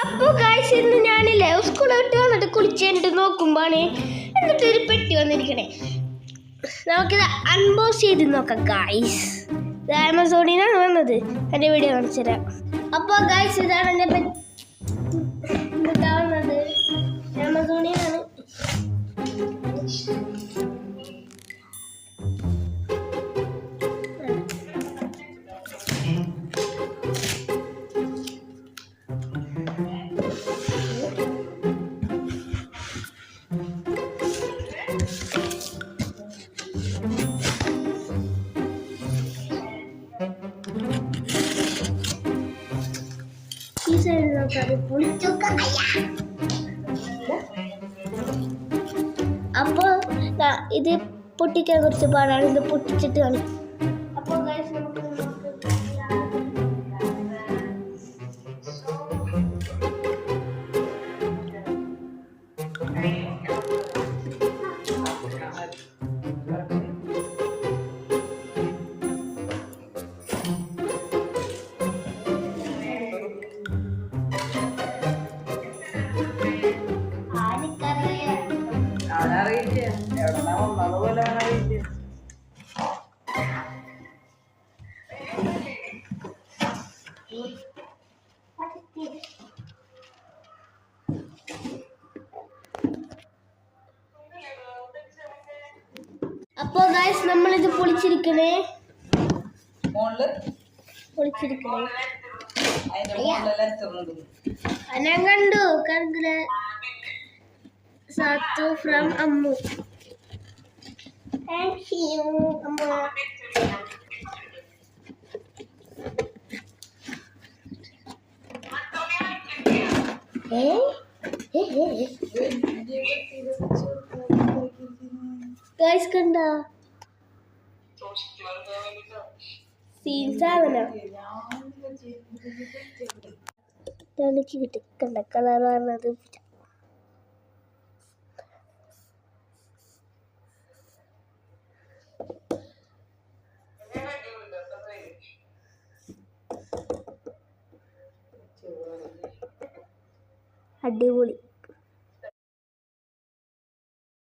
അപ്പോൾ ഗായ്സ് ഇന്ന് ഞാനില്ലേ സ്കൂൾ വിട്ട് വന്നിട്ട് കുളിച്ച് കഴിഞ്ഞിട്ട് നോക്കുമ്പോഴാണ് എന്നിട്ടൊരു പെട്ടി വന്നിരിക്കണേ. നമുക്കിത് അൺബോക്സ് ചെയ്ത് നോക്കാം ഗായ്സ്. ഇത് ആമസോണിൽ നിന്നാണ് വന്നത്. എൻ്റെ വീഡിയോ കാണിച്ചു തരാം. അപ്പോൾ ഗായ്സ് ഇതാണ് എൻ്റെ വന്നത്. ആമസോണിൽ നിന്നാണ്. അപ്പൊ ഇത് പൊട്ടിക്കാൻ കുറച്ച് പാടാണ്. ഇത് പൊട്ടിച്ചിട്ട് കാണിക്കും. അപ്പോൾ അപ്പോൾ ഗൈസ് നമ്മളിത് പൊളിച്ചിരിക്കണേ. ഞാൻ കണ്ടു സാത്തു ഫ്രം അമ്മു. താങ്ക് യു അമ്മ. ഗൈസ് കണ്ട സീൻ സാധനം എനിക്ക് കിട്ടി. കണ്ട കളർ പറഞ്ഞത് അടിപൊളി.